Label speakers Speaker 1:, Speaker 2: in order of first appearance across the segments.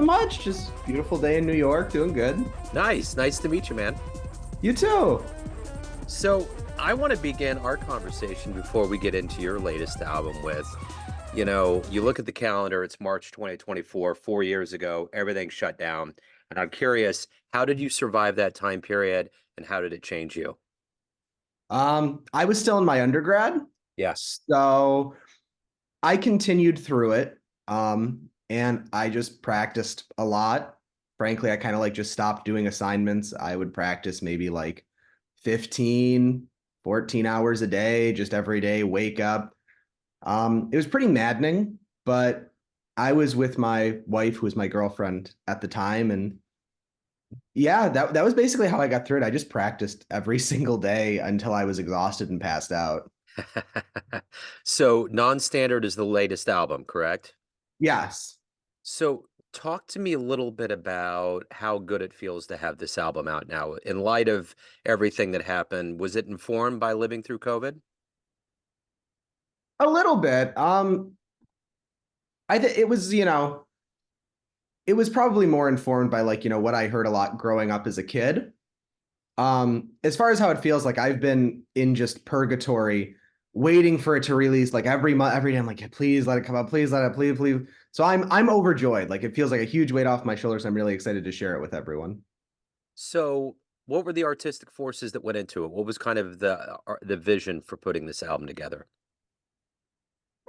Speaker 1: Nothing much, just beautiful day in New York, doing good.
Speaker 2: Nice. Nice to meet you, man.
Speaker 1: You too.
Speaker 2: So, I want to begin our conversation before we get into your latest album with, you look at the calendar, it's March 2024, 4 years ago, everything shut down. And I'm curious, how did you survive that time period and how did it change you?
Speaker 1: I was still in my undergrad,
Speaker 2: Yeah.
Speaker 1: so I continued through it. And I just practiced a lot. Frankly, I kind of like just stopped doing assignments. I would practice maybe like 15, 14 hours a day, just every day, wake up. It was pretty maddening, but I was with my wife, who was my girlfriend at the time, and yeah, that was basically how I got through it. I just practiced every single day until I was exhausted and passed out.
Speaker 2: So, Nonstandard is the latest album, correct?
Speaker 1: Yes.
Speaker 2: So, talk to me a little bit about how good it feels to have this album out now. In light of everything that happened, was it informed by living through COVID?
Speaker 1: A little bit. I think it was, it was probably more informed by like, what I heard a lot growing up as a kid. As far as how it feels, like I've been in just purgatory waiting for it to release like every month, every day. I'm like, please let it come out, please let it, please, please. So I'm overjoyed. Like it feels like a huge weight off my shoulders. I'm really excited to share it with everyone.
Speaker 2: So, what were the artistic forces that went into it? What was kind of the vision for putting this album together?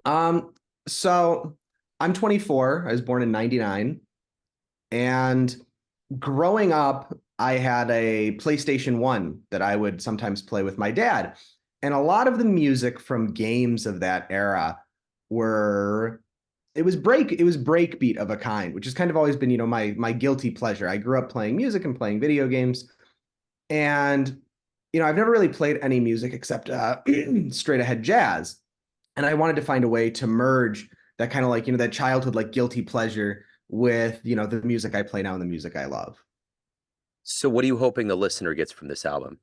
Speaker 1: Um, so I'm 24. I was born in 99. And growing up, I had a PlayStation 1 that I would sometimes play with my dad. And a lot of the music from games of that era were it was breakbeat of a kind, which has kind of always been, my guilty pleasure. I grew up playing music and playing video games. And, I've never really played any music except straight ahead jazz. And I wanted to find a way to merge that kind of like, that childhood like guilty pleasure with, the music I play now and the music I love.
Speaker 2: So, what are you hoping the listener gets from this album?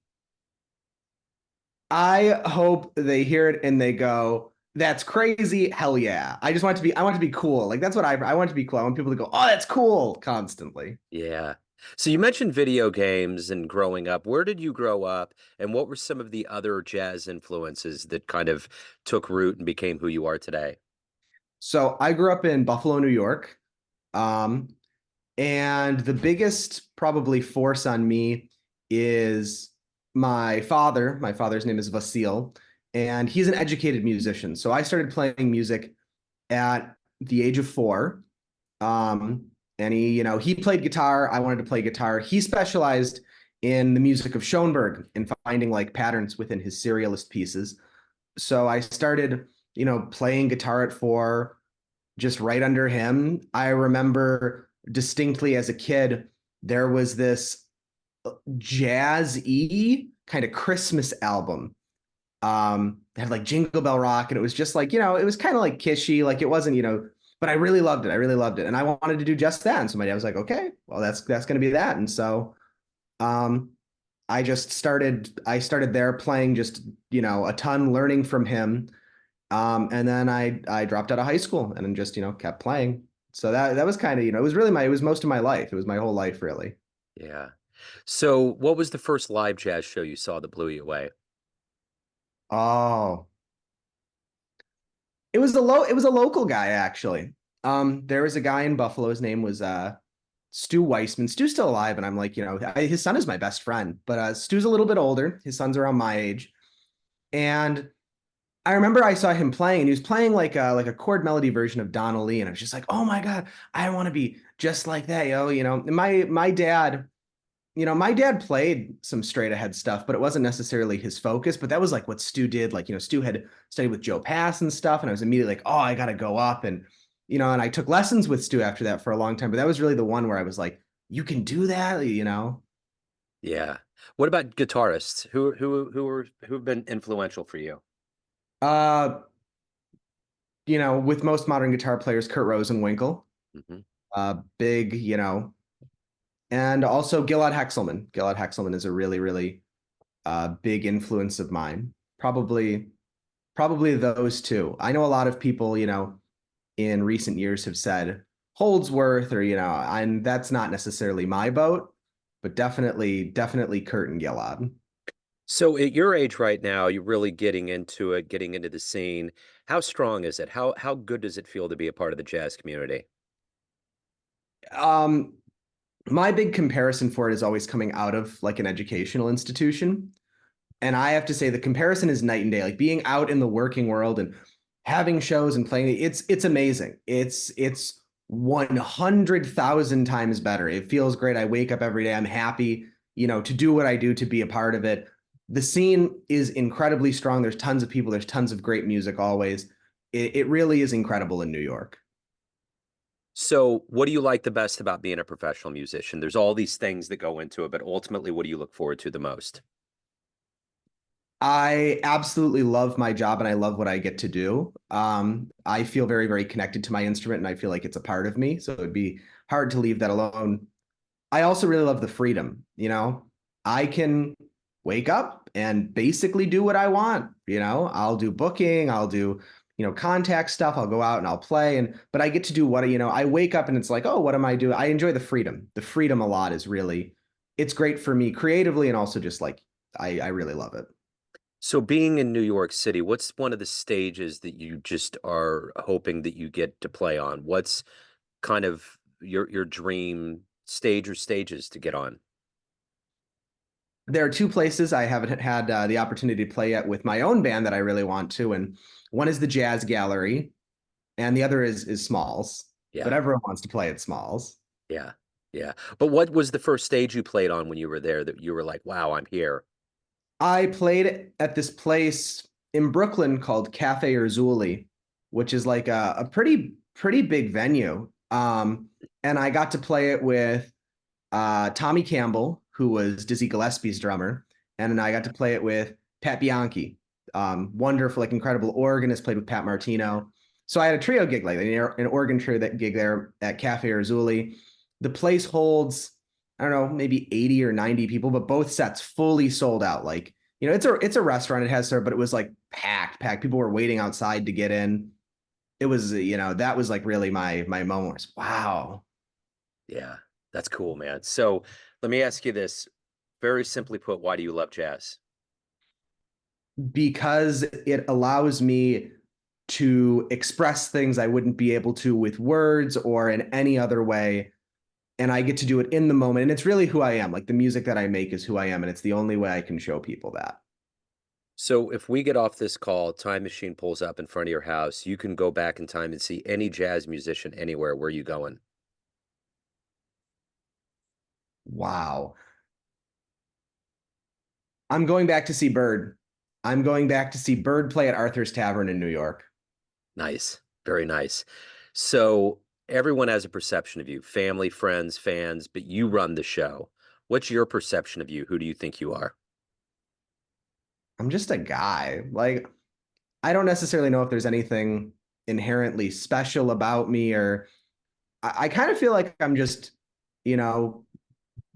Speaker 1: I hope they hear it and they go, "That's crazy. Hell yeah." I want it to be cool. Like that's what I want it to be cool. I want people to go, "Oh, that's cool," constantly.
Speaker 2: Yeah. So, you mentioned video games and growing up. Where did you grow up, and what were some of the other jazz influences that kind of took root and became who you are today?
Speaker 1: So I grew up in Buffalo, New York. Um, and the biggest probably force on me is my father. My father's name is Vasil, and he's an educated musician. So I started playing music at the age of 4. Um, and he played guitar. I wanted to play guitar. He specialized in the music of Schoenberg and finding like patterns within his serialist pieces. So I started, playing guitar at 4, just right under him. I remember distinctly as a kid, there was this jazz-y kind of Christmas album that had like Jingle Bell Rock, and it was just like, it was kind of like kishy, like it wasn't, but I really loved it. I really loved it. And I wanted to do just that. And so my dad was like, okay, well, that's gonna be that. And so um I started there playing just, a ton, learning from him. And then I dropped out of high school and then just, kept playing. So that was kind of, it was most of my life. It was my whole life, really.
Speaker 2: Yeah. So, what was the first live jazz show you saw that blew you away?
Speaker 1: Oh, it was a local guy actually. There was a guy in Buffalo. His name was Stu Weissman. Stu's still alive, and I'm like, his son is my best friend, but Stu's a little bit older. His son's around my age, and I remember I saw him playing, and he was playing like a chord melody version of Donna Lee, and I was just like, oh my god, I want to be just like that, yo. And my dad played some straight ahead stuff, but it wasn't necessarily his focus. But that was like what Stu did. Like, Stu had studied with Joe Pass and stuff. And I was immediately like, oh, I got to go up. And I took lessons with Stu after that for a long time. But that was really the one where I was like, you can do that.
Speaker 2: Yeah. What about guitarists? Who've been influential for you?
Speaker 1: Uh, with most modern guitar players, Kurt Rosenwinkel,
Speaker 2: Hmm.
Speaker 1: big, and also Gilad Hexelman. Gilad Hexelman is a really, really big influence of mine. Probably those two. I know a lot of people, in recent years have said Holdsworth or, and that's not necessarily my boat, but definitely Kurt and Gillard.
Speaker 2: So at your age right now, you're really getting into it, getting into the scene. How strong is it? How good does it feel to be a part of the jazz community?
Speaker 1: Um, my big comparison for it is always coming out of like an educational institution. And I have to say the comparison is night and day. Like being out in the working world and having shows and playing, it's amazing. It's 100,000 times better. It feels great. I wake up every day. I'm happy, to do what I do, to be a part of it. The scene is incredibly strong. There's tons of people. There's tons of great music always. It really is incredible in New York.
Speaker 2: So what do you like the best about being a professional musician? There's all these things that go into it, but ultimately, what do you look forward to the most?
Speaker 1: I absolutely love my job and I love what I get to do. I feel very connected to my instrument and I feel like it's a part of me. So it would be hard to leave that alone. I also really love the freedom. I can wake up and basically do what I want. I'll do booking, I'll do, contact stuff, I'll go out and I'll play. But I get to do what, I wake up and it's like, oh, what am I doing? I enjoy the freedom. The freedom a lot is really, it's great for me creatively and also just like, I really love it.
Speaker 2: So being in New York City, what's one of the stages that you just are hoping that you get to play on? What's kind of your dream stage or stages to get on?
Speaker 1: There are two places I haven't had the opportunity to play at with my own band that I really want to, and one is the Jazz Gallery, and the other is Smalls. But
Speaker 2: Yeah,
Speaker 1: everyone wants to play at Smalls.
Speaker 2: yeah, yeah. But what was the first stage you played on when you were there that you were like, wow, I'm here?
Speaker 1: I played at this place in Brooklyn called Cafe Erzuli, which is like a pretty big venue. And I got to play it with Tommy Campbell, who was Dizzy Gillespie's drummer, and then I got to play it with Pat Bianchi, wonderful, like incredible organist, played with Pat Martino. So I had a trio gig, like an organ trio that gig there at Cafe Erzuli. The place holds, I don't know, maybe 80 or 90 people, but both sets fully sold out. Like, it's a restaurant, it has served, but it was like packed. People were waiting outside to get in. It was, that was like really my moment. Was, wow.
Speaker 2: Yeah, that's cool, man. So let me ask you this. Very simply put, why do you love jazz?
Speaker 1: Because it allows me to express things I wouldn't be able to with words or in any other way. And I get to do it in the moment. And it's really who I am. Like the music that I make is who I am. And it's the only way I can show people that.
Speaker 2: So if we get off this call, time machine pulls up in front of your house, you can go back in time and see any jazz musician anywhere. Where are you going?
Speaker 1: Wow. I'm going back to see Bird. I'm going back to see Bird play at Arthur's Tavern in New York.
Speaker 2: Nice. Very nice. So everyone has a perception of you, family, friends, fans, but you run the show. What's your perception of you? Who do you think you are?
Speaker 1: I'm just a guy. Like, I don't necessarily know if there's anything inherently special about me, or I kind of feel like I'm just, you know,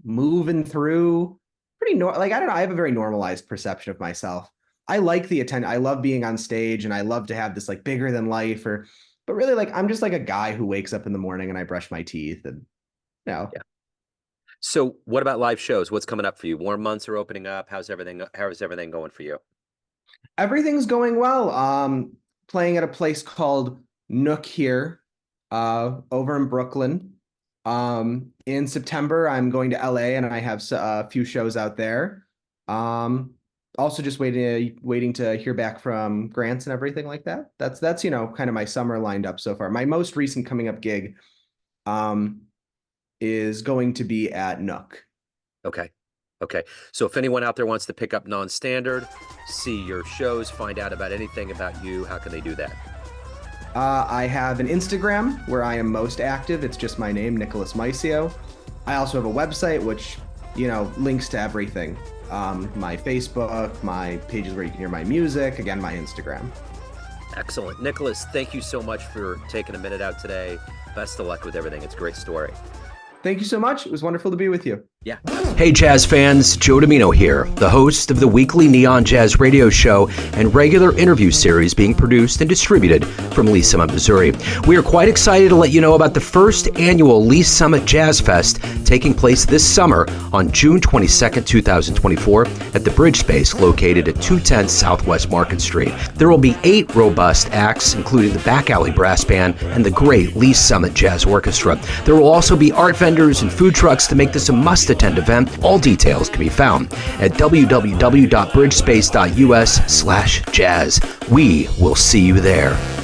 Speaker 1: moving through like, I don't know. I have a very normalized perception of myself. I like the attention. I love being on stage and I love to have this like bigger than life but really like, I'm just like a guy who wakes up in the morning and I brush my teeth and, you know,
Speaker 2: Yeah. So what about live shows? What's coming up for you? Warm months are opening up. How is everything going for you?
Speaker 1: everything's going well. Playing at a place called Nook here, over in Brooklyn. In September, I'm going to LA and I have a few shows out there. Also just waiting to hear back from grants and everything like that. That's kind of my summer lined up so far. My most recent coming up gig, is going to be at Nook.
Speaker 2: Okay. Okay. So if anyone out there wants to pick up Nonstandard, see your shows, find out about anything about you, how can they do that?
Speaker 1: I have an Instagram where I am most active. It's just my name, Nicholas Mycio. I also have a website which, links to everything. My Facebook, my pages where you can hear my music, again, my Instagram.
Speaker 2: Excellent. Nicholas, thank you so much for taking a minute out today. Best of luck with everything. It's a great story.
Speaker 1: Thank you so much. It was wonderful to be with you.
Speaker 2: Yeah.
Speaker 3: Hey jazz fans, Joe Domino here, the host of the weekly Neon Jazz radio show and regular interview series being produced and distributed from Lee Summit, Missouri. We are quite excited to let you know about the first annual Lee Summit Jazz Fest taking place this summer on June 22nd, 2024 at the Bridge Space located at 210 Southwest Market Street. There will be 8 robust acts, including the Back Alley Brass Band and the great Lee Summit Jazz Orchestra. There will also be art vendors and food trucks to make this a must-attend event. All details can be found at www.bridgespace.us/jazz. We will see you there.